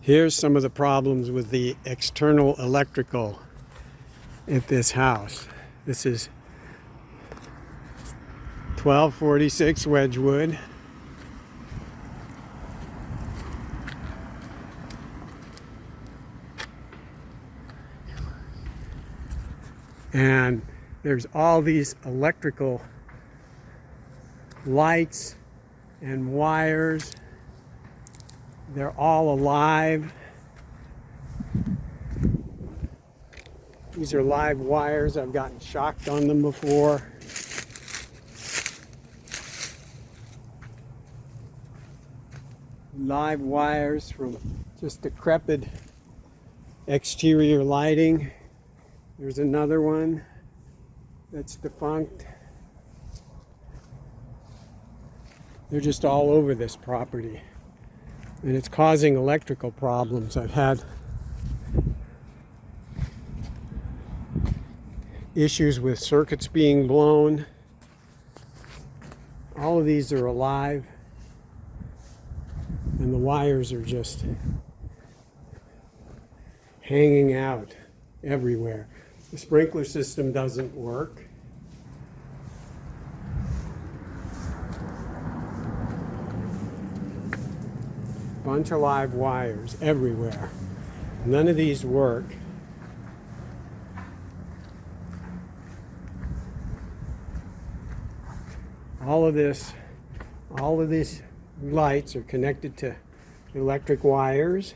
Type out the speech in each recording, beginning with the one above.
Here's some of the problems with the external electrical at this house. This is 1246 Wedgwood. And there's all these electrical lights and wires. They're all alive. These are live wires. I've gotten shocked on them before. Live wires from just decrepit exterior lighting. There's another one that's defunct. They're just all over this property. And it's causing electrical problems. I've had issues with circuits being blown. All of these are alive. And the wires are just hanging out everywhere. The sprinkler system doesn't work. Bunch of live wires everywhere. None of these work. All of these lights are connected to electric wires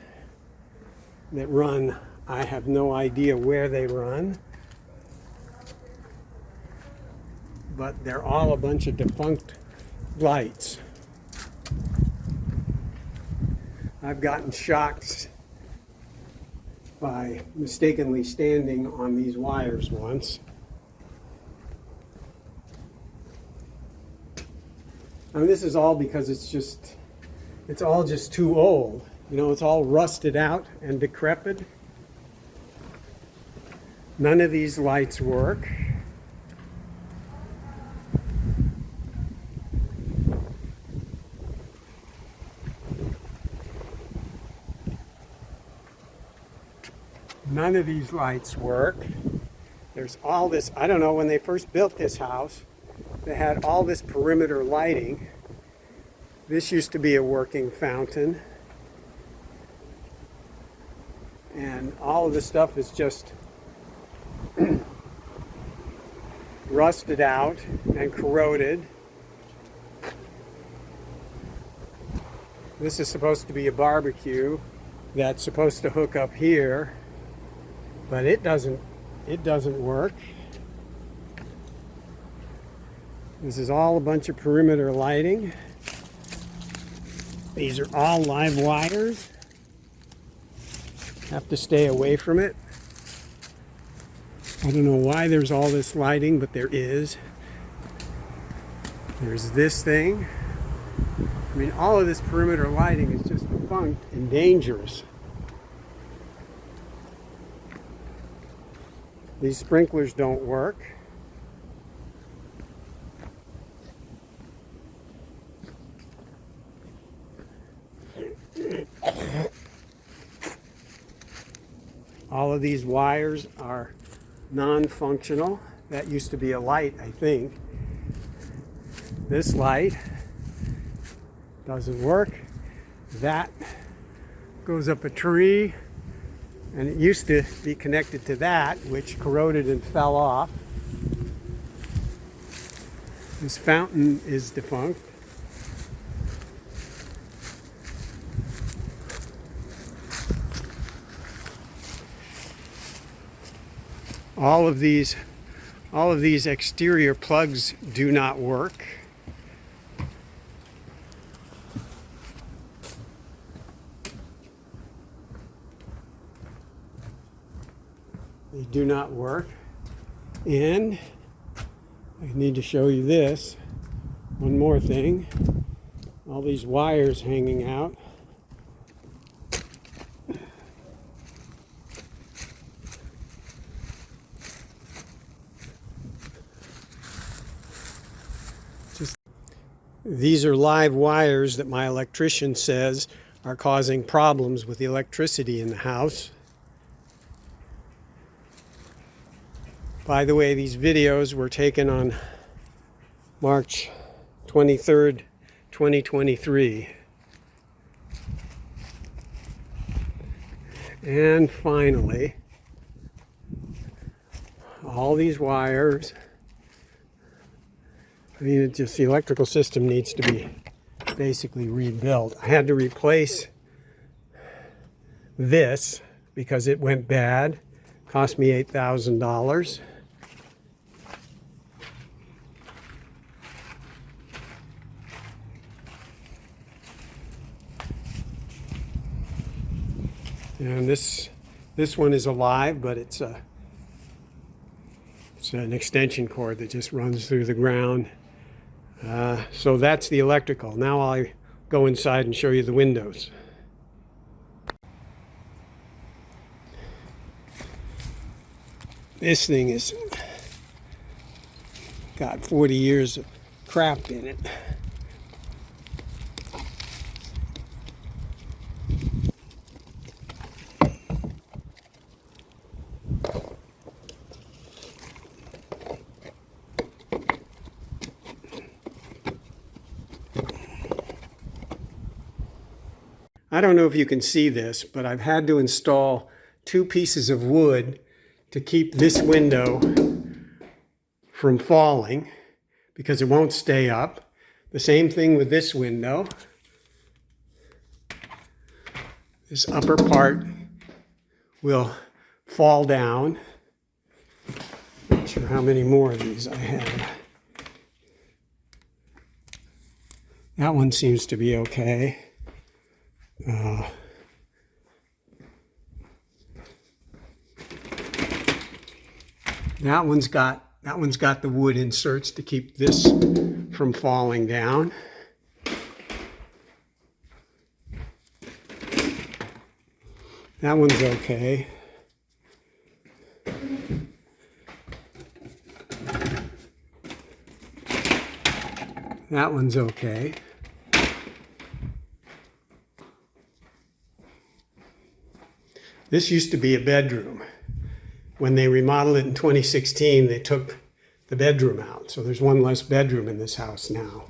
that run. I have no idea where they run, but they're all a bunch of defunct lights. I've gotten shocked by mistakenly standing on these wires once. I mean, this is all because it's all just too old. You know, it's all rusted out and decrepit. None of these lights work. None of these lights work. There's all this, I don't know, when they first built this house, they had all this perimeter lighting. This used to be a working fountain. And all of the stuff is just rusted out and corroded. This is supposed to be a barbecue that's supposed to hook up here, but it doesn't work. This is all a bunch of perimeter lighting. These are all live wires. Have to stay away from it. I don't know why there's all this lighting, but there is. There's this thing. I mean, all of this perimeter lighting is just defunct and dangerous. These sprinklers don't work. All of these wires are non-functional. That used to be a light, I think. This light doesn't work. That goes up a tree, and it used to be connected to that, which corroded and fell off. This fountain is defunct. All of these exterior plugs do not work. They do not work. And I need to show you this. One more thing. All these wires hanging out. These are live wires that my electrician says are causing problems with the electricity in the house. By the way, these videos were taken on March 23rd, 2023. And finally, all these wires, I mean, it just, the electrical system needs to be basically rebuilt. I had to replace this because it went bad. Cost me $8,000. And this one is alive, but it's an extension cord that just runs through the ground. So that's the electrical. Now I'll go inside and show you the windows. This thing has got 40 years of crap in it. I don't know if you can see this, but I've had to install 2 pieces of wood to keep this window from falling because it won't stay up. The same thing with this window. This upper part will fall down. Not sure how many more of these I have. That one seems to be okay. That one's got the wood inserts to keep this from falling down. That one's okay. That one's okay. This used to be a bedroom. When they remodeled it in 2016, they took the bedroom out. So there's one less bedroom in this house now.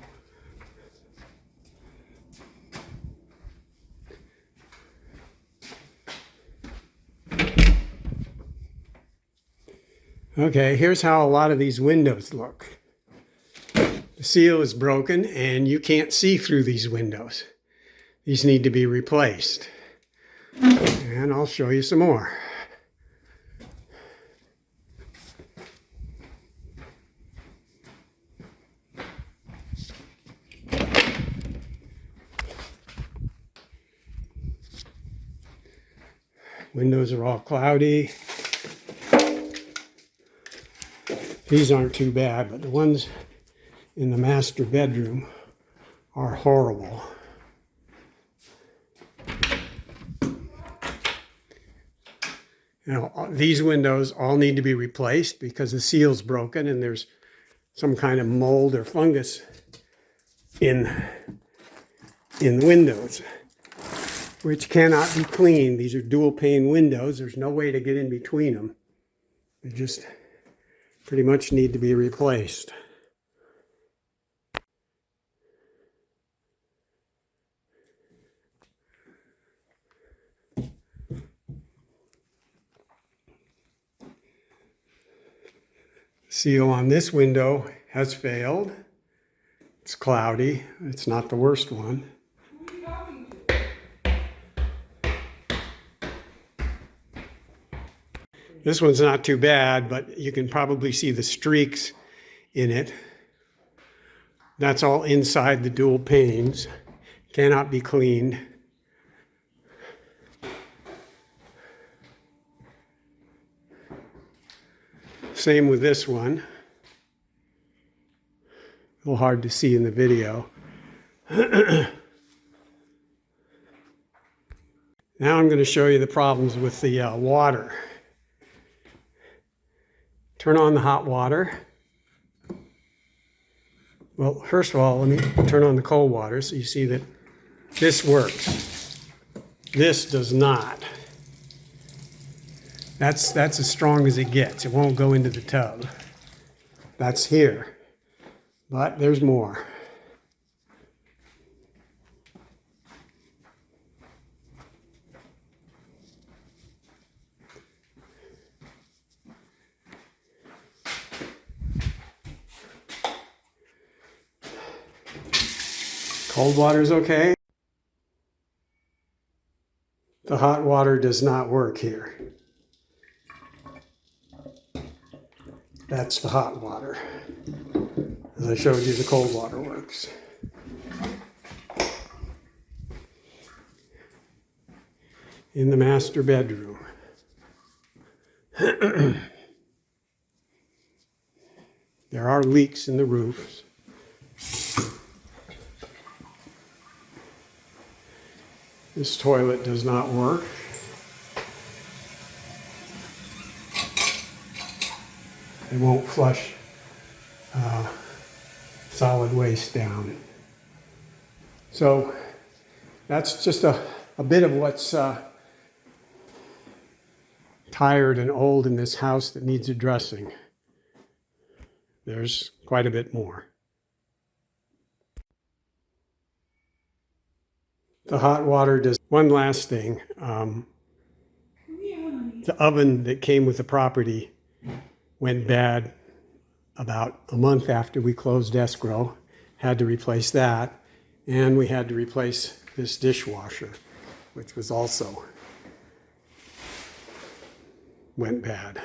Okay, here's how a lot of these windows look. The seal is broken and you can't see through these windows. These need to be replaced. And I'll show you some more. Windows are all cloudy. These aren't too bad, but the ones in the master bedroom are horrible. Now, these windows all need to be replaced because the seal's broken and there's some kind of mold or fungus in the windows, which cannot be cleaned. These are dual pane windows. There's no way to get in between them. They just pretty much need to be replaced. Seal on this window has failed. It's cloudy. It's not the worst one. This one's not too bad, but you can probably see the streaks in it. That's all inside the dual panes. Cannot be cleaned. Same with this one. A little hard to see in the video. Now I'm going to show you the problems with the water. Turn on the hot water. Well, first of all, let me turn on the cold water so you see that this works. This does not. That's as strong as it gets. It won't go into the tub. That's here. But there's more. Cold water is okay. The hot water does not work here. That's the hot water. As I showed you, the cold water works. In the master bedroom. There are leaks in the roofs. This toilet does not work. It won't flush solid waste down. So that's just a bit of what's tired and old in this house that needs addressing. There's quite a bit more. The hot water does. One last thing. The oven that came with the property went bad about a month after we closed escrow. Had to replace that. And we had to replace this dishwasher, which was also went bad.